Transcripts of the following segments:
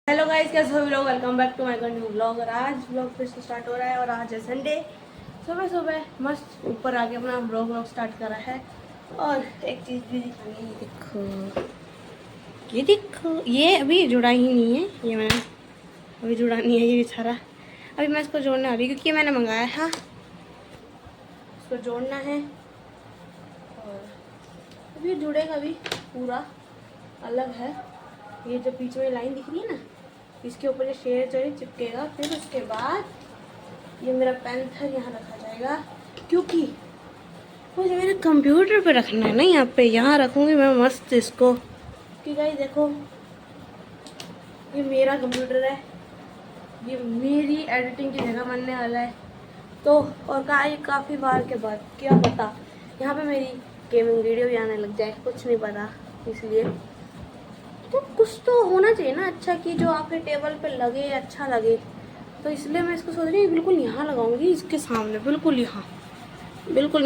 Hello guys, कैसे हो लोग। Welcome back to my new blog. और आज ब्लॉग फिर से स्टार्ट हो रहा है और आज है संडे। सुबह सुबह मस्त ऊपर आके अपना ब्लॉग स्टार्ट करा है। और एक चीज़ भी दिखानी है, ये देखो, ये अभी जुड़ा ही नहीं है। ये मैंने अभी जुड़ा नहीं है, ये बेचारा। अभी मैं इसको जोड़ने वाली क्योंकि मैंने मंगाया था, इसको जोड़ना है। और अभी जुड़ेगा भी, पूरा अलग है। ये जो बीच में लाइन दिख रही है ना, इसके ऊपर ये शेर जो है चिपकेगा। फिर उसके बाद ये मेरा पेंथर यहाँ रखा जाएगा, क्योंकि मुझे मेरे कंप्यूटर पे रखना है ना। यहाँ पे यहाँ रखूँगी मैं मस्त इसको। कि गाइस देखो, ये मेरा कंप्यूटर है, ये मेरी एडिटिंग की जगह बनने वाला है। तो और काफ़ी बार के बाद क्या पता यहाँ पे मेरी गेमिंग वीडियो भी आने लग जाए, कुछ नहीं पता। इसलिए तो कुछ तो होना चाहिए ना अच्छा, कि जो आपके टेबल पे लगे, अच्छा लगे। तो इसलिए मैं इसको सोच रही हूँ बिल्कुल यहाँ लगाऊंगी, इसके सामने बिल्कुल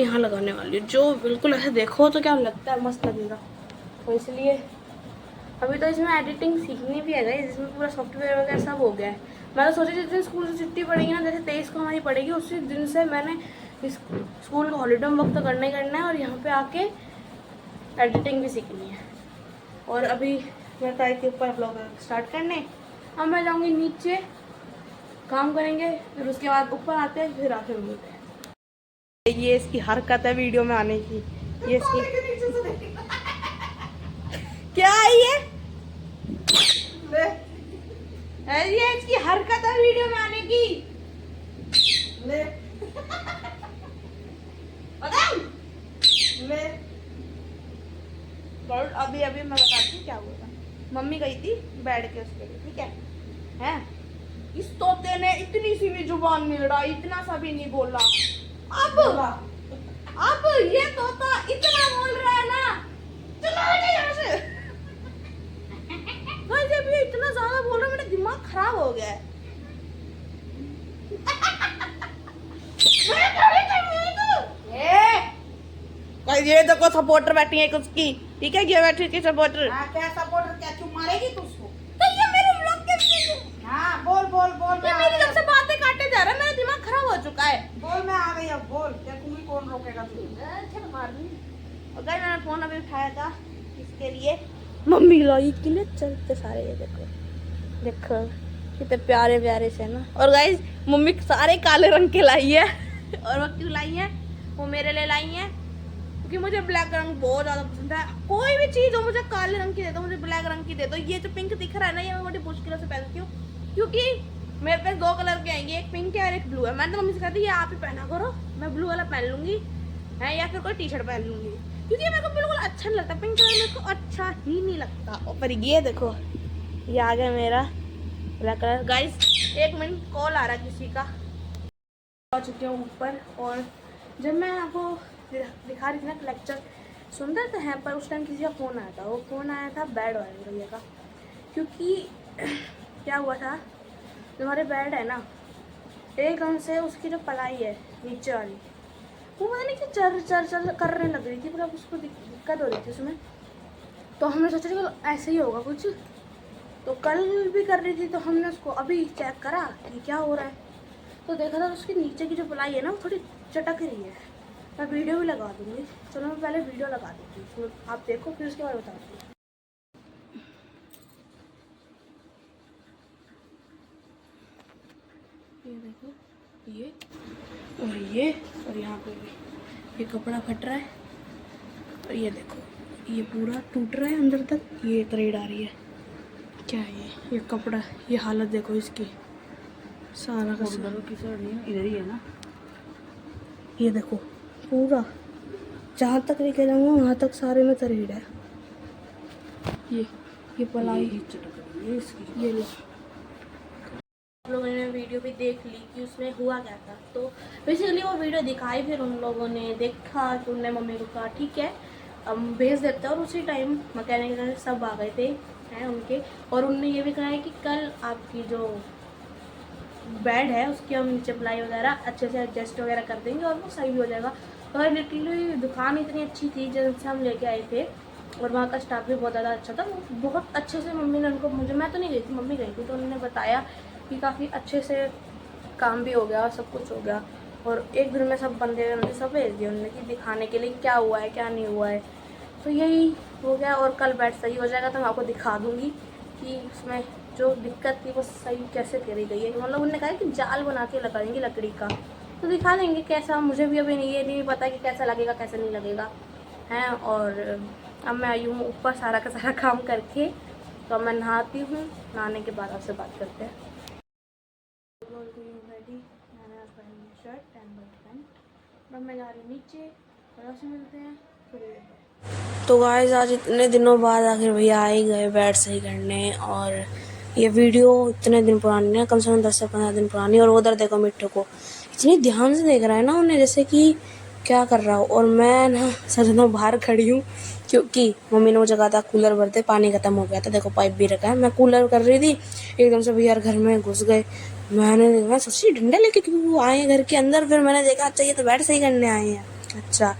यहाँ लगाने वाली हूँ, जो बिल्कुल ऐसे देखो तो क्या लगता है, मस्त लगेगा। तो इसलिए अभी तो इसमें एडिटिंग सीखनी भी है गाइस, इसमें पूरा सॉफ्टवेयर वगैरह सब हो गया है। मैं तो सोची जिस दिन स्कूल से छुट्टी पड़ेगी ना, जैसे 23 को हमारी पड़ेगी, उसी दिन से मैंने इस स्कूल का हॉलीडे वक्त तो करना ही करना है और यहाँ पे आके एडिटिंग भी सीखनी है। और अभी मैं ट्राई के ऊपर ब्लॉग स्टार्ट करने, अब मैं जाऊँगी नीचे, काम करेंगे, फिर उसके बाद ऊपर आते हैं, फिर आके मिलते हैं। ये इसकी हरकत है वीडियो में आने की। ये इसकी क्या है ये इसकी हरकत है वीडियो में आने की। ले ले अभी अभी मैं बताती हूँ क्या हुआ था। मम्मी गई थी बैठ के उसके लिए, ठीक है हैं। इस तोते ने इतनी सी भी जुबान नहीं लड़ाई, इतना सा भी नहीं बोला। अब ये तोता इतना बोल रहा है ना, चलो यहाँ से। जब ये इतना ज्यादा बोल रहा है, मेरा दिमाग खराब हो गया है। ये देखो सपोर्टर बैठी है उसकी, ठीक है, ये बैठी थी सपोर्टर। क्या सपोर्टर, क्या क्यों मारेगी तू उसको? तो ये मेरे व्लॉग के हाँ बोल बोल बोल। ये मेरी जब से बातें काटे जा रहा है, मेरा दिमाग खराब हो चुका है। बोल मैं आ गई, अब बोल। क्या तुम्हें कौन रोकेगा तू? मार दूंगी। और गाइस मैंने फोन अभी उठाया था इसके लिए, मम्मी लाई के लिए चलते सारे। ये देखो देखो कितने प्यारे प्यारे से ना। और गाइस मम्मी सारे काले रंग के लाई है। और वो क्यों लाई है, वो मेरे लिए लाई है क्योंकि मुझे ब्लैक रंग बहुत ज्यादा पसंद है। कोई भी चीज हो मुझे काले रंग की दे दो, मुझे ब्लैक रंग की दे दो। ये जो पिंक दिख रहा है ना, ये मैं बड़ी मुश्किलों से पहनती हूँ, क्योंकि मेरे पास 2 कलर के आएंगे, एक पिंक है और एक ब्लू है। मैंने तो मम्मी से कहा था ये आप ही पहना करो, मैं ब्लू वाला पहन लूंगी है, या फिर कोई टी शर्ट पहन लूंगी, क्योंकि मेरे को बिल्कुल अच्छा नहीं लगता। पिंक कलर मेरे को अच्छा ही नहीं लगता। और पर ये देखो, ये आ गया मेरा black colour. Guys 1 minute, call आ रहा है किसी का। आ चुके हूँ ऊपर, और जब मैं आपको दिखा रही थी ना लेक्चर, सुंदर तो है, पर उस टाइम किसी का फ़ोन आया था। वो फ़ोन आया था बेड वाले भैया का, क्योंकि क्या हुआ था, जो हमारे बेड है ना, एकदम से उसकी जो पलाई है नीचे वाली, वो पता नहीं कि चर चर चर करने लग रही थी, मतलब उसको दिक्कत हो रही थी उसमें। तो हमने सोचा कि ऐसे ही होगा कुछ, तो कल भी कर रही थी, तो हमने उसको अभी चेक करा कि क्या हो रहा है। तो देखा था उसके नीचे की जो पलाई है ना, वो थोड़ी चटक रही है। मैं वीडियो भी लगा दूँगी, चलो मैं पहले वीडियो लगा देती हूँ, तो आप देखो, फिर उसके बाद बताती हूँ। ये देखो, ये और ये, और यहाँ पे भी ये कपड़ा फट रहा है, और ये देखो ये पूरा टूट रहा है अंदर तक, ये थ्रेड आ रही है। क्या है ये कपड़ा, ये हालत देखो इसकी, सारा का सारा की साइड नहीं, इधर ही है ना। ये देखो पूरा, जहाँ तक लेके जाऊँगा वहाँ तक सारे में थ्रेड है। ये पलाई ये इसकी, ये लो। आप लोगों ने वीडियो भी देख ली कि उसमें हुआ क्या था। तो बेसिकली वो वीडियो दिखाई, फिर उन लोगों ने देखा कि उनने मम्मी को कहा ठीक है हम भेज देते हैं, और उसी टाइम मैकेनिक सब आ गए थे हैं उनके। और उनने ये भी कहा है कि कल आपकी जो बेड है उसकी हम नीचे प्लाई वगैरह अच्छे से एडजस्ट वगैरह कर देंगे और वो सही भी हो जाएगा। और लिटरली दुकान इतनी अच्छी थी जब से हम लेके आए थे, और वहाँ का स्टाफ भी बहुत ज़्यादा अच्छा था। वो बहुत अच्छे से मम्मी ने उनको, मुझे, मैं तो नहीं गई थी, मम्मी गई थी, तो उन्होंने बताया कि काफ़ी अच्छे से काम भी हो गया, सब कुछ हो गया। और एक दिन में सब बंदे सब भेज दिए उन्होंने कि दिखाने के लिए क्या हुआ है क्या नहीं हुआ है। तो यही हो गया। और कल बैट सही हो जाएगा तो मैं आपको दिखा दूँगी कि उसमें जो दिक्कत थी वो सही कैसे करी गई है। मतलब उन्होंने कहा कि जाल बना के लगाएंगे लकड़ी का, तो दिखा देंगे कैसा। मुझे भी अभी ये नहीं पता कि कैसा लगेगा कैसा नहीं लगेगा हैं। और अब मैं आई हूँ ऊपर सारा का सारा काम करके, तो अब मैं नहाती हूँ, नहाने के बाद आपसे बात करते हैं। रेडी, मैंने पहनी शर्ट एंड पैंट। अब मैं जा रही हूँ नीचे, और से मिलते हैं फिर। तो गाइस आज इतने दिनों बाद आखिर भैया आ ही गए बैट सही करने। और ये वीडियो इतने दिन पुरानी है, कम से कम 10 से 15 दिन पुरानी। और उधर देखो मिट्टू को इतनी ध्यान से देख रहा है ना उन्हें, जैसे कि क्या कर रहा हो। और मैं ना सच में बाहर खड़ी हूँ, क्योंकि मम्मी ने मुझे कहा था कूलर भरते, पानी खत्म हो गया था, देखो पाइप भी रखा है। मैं कूलर कर रही थी, एकदम से भैया घर में घुस गए। मैं सोची डंडा लेके क्यों आए हैं घर के अंदर। फिर मैंने देखा अच्छा ये तो बैट सही करने आए हैं। अच्छा,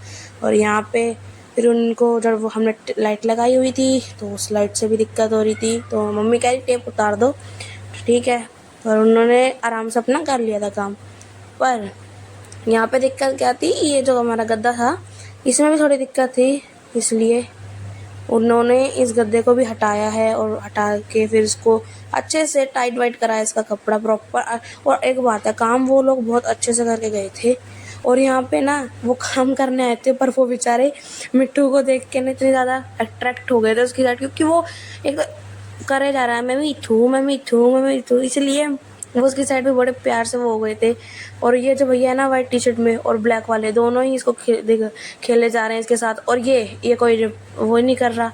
और यहाँ पे फिर उनको जब वो हमने लाइट लगाई हुई थी तो उस लाइट से भी दिक्कत हो रही थी, तो मम्मी कह रही टेप उतार दो, ठीक है। और उन्होंने आराम से अपना कर लिया था काम। पर यहाँ पे दिक्कत क्या थी, ये जो हमारा गद्दा था इसमें भी थोड़ी दिक्कत थी, इसलिए उन्होंने इस गद्दे को भी हटाया है। और हटा के फिर इसको अच्छे से टाइट वाइट कराया, इसका कपड़ा प्रॉपर। और एक बात है, काम वो लोग बहुत अच्छे से करके गए थे। और यहाँ पे ना वो काम करने आए थे, पर वो बेचारे मिट्टू को देख के ना इतने ज़्यादा अट्रैक्ट हो गए थे उसकी साइड, क्योंकि वो एक करे जा रहा है मैं भी थू मैं भी थू मैं भी थू, इसलिए वो उसकी साइड पे बड़े प्यार से वो हो गए थे। और ये जो भैया है ना वाइट टी शर्ट में और ब्लैक वाले, दोनों ही इसको खेले जा रहे हैं इसके साथ। और ये कोई वो नहीं कर रहा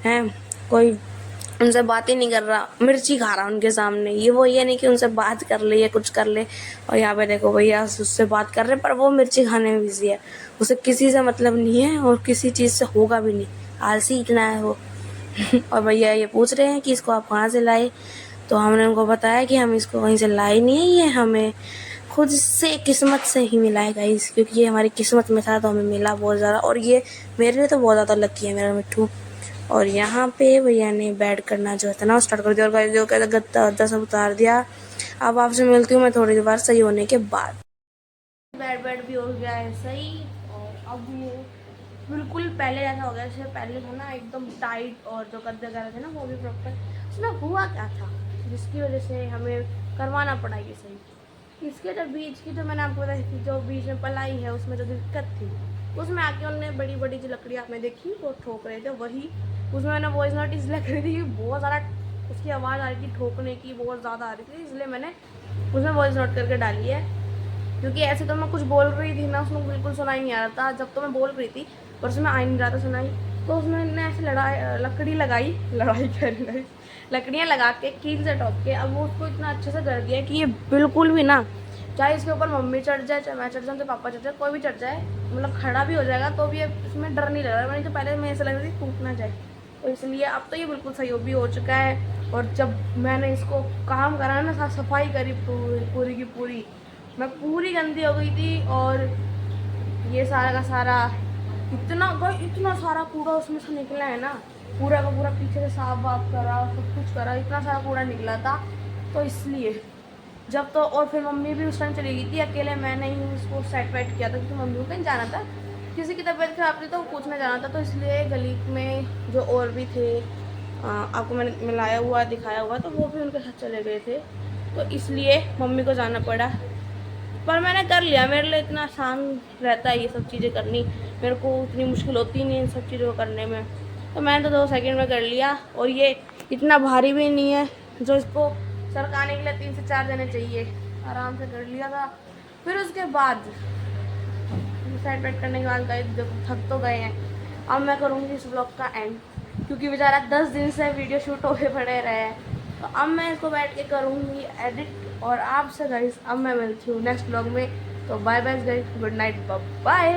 है, कोई उनसे बात ही नहीं कर रहा, मिर्ची खा रहा उनके सामने। ये नहीं कि उनसे बात कर ले या कुछ कर ले। और यहाँ पे देखो भैया उससे बात कर रहे हैं, पर वो मिर्ची खाने में बिजी है, उसे किसी से मतलब नहीं है और किसी चीज़ से होगा भी नहीं, आलसी इतना है वो। और भैया ये पूछ रहे हैं कि इसको आप कहाँ से लाए, तो हमने उनको बताया कि हम इसको कहीं से लाए नहीं है, ये हमें खुद से किस्मत से ही मिला है गाइस, क्योंकि ये हमारी किस्मत में था तो हमें मिला बहुत ज़्यादा। और ये मेरे लिए तो बहुत ज़्यादा लकी है मेरा मिट्टू। और यहाँ पे भैया ने बैट करना जो है ना स्टार्ट कर दिया। और गाइस जो कहता गद्दा सब उतार दिया। अब आपसे मिलती हूँ मैं थोड़ी देर बाद सही होने के बाद। बैट भी हो गया है सही। और अब ये बिल्कुल पहले जैसा हो गया, जैसे पहले था ना एकदम टाइट, और जो गद्दे वगैरह थे ना वो भी प्रॉपर। उसमें हुआ क्या था जिसकी वजह से हमें करवाना पड़ा ये सही। इसके जो बीच की, जो मैंने आपको बताई थी, जो बीच में पलाई है उसमें जो दिक्कत थी, उसमें आके उन्होंने बड़ी बड़ी जो लकड़ियाँ आपने देखी वो ठोक रहे थे, वही उसमें मैंने वॉइस नोट इसलिए करी थी कि बहुत ज़्यादा उसकी आवाज़ आ रही थी, ठोकने की बहुत ज़्यादा आ रही थी, इसलिए मैंने उसमें वॉइस नोट करके डाली है। क्योंकि ऐसे तो मैं कुछ बोल रही थी ना, उसमें बिल्कुल सुनाई नहीं आ रहा था जब तो मैं बोल रही थी, पर उसमें आ नहीं रहा था सुनाई। तो उसमें मैंने ऐसे लकड़ी लगाई, लड़ाई कर रही, लकड़ियाँ लगा के कील से टॉप के, अब वो उसको इतना अच्छे से कर दिया कि ये बिल्कुल भी ना, चाहे इसके ऊपर मम्मी चढ़ जाए, चाहे मैं चढ़ जाऊँ, चाहे पापा चढ़ जाए, कोई भी चढ़ जाए, मतलब खड़ा भी हो जाएगा तो भी इसमें डर नहीं लग रहा। मैंने तो पहले मैं ऐसा लग रही थी टूट ना जाए, तो इसलिए अब तो ये बिल्कुल सही भी हो चुका है। और जब मैंने इसको काम करा ना, साफ सफाई करी पूरी की पूरी, मैं पूरी गंदी हो गई थी। और ये सारा का सारा इतना सारा कूड़ा उसमें से निकला है ना, पूरा का पूरा पीछे से साफ वाफ करा, सब कुछ करा, इतना सारा कूड़ा निकला था। तो इसलिए जब तो, और फिर मम्मी भी उस टाइम चली गई थी अकेले, मैंने ही उसको सेट वेट किया था, क्योंकि मम्मी को कहीं जाना था, किसी की तबीयत खराब थी तो पूछने जाना था। तो इसलिए गली में जो और भी थे, आपको मैंने मिलाया हुआ दिखाया हुआ, तो वो भी उनके साथ चले गए थे, तो इसलिए मम्मी को जाना पड़ा। पर मैंने कर लिया, मेरे लिए इतना आसान रहता है ये सब चीज़ें करनी, मेरे को उतनी मुश्किल होती नहीं इन सब चीज़ों को करने में, तो मैंने तो 2 सेकंड में कर लिया। और ये इतना भारी भी नहीं है जो इसको सरकाने के लिए 3 से 4 जने चाहिए, आराम से कर लिया था। फिर उसके बाद सेट वेट करने के बाद गए, थक तो गए हैं, अब मैं करूँगी इस ब्लॉग का एंड, क्योंकि बेचारा 10 दिन से वीडियो शूट होके पड़े रहे हैं, तो अब मैं इसको बैठ के करूँगी एडिट। और आपसे गाइस अब मैं मिलती हूँ नेक्स्ट ब्लॉग में, तो bye bye guys, good night, bye.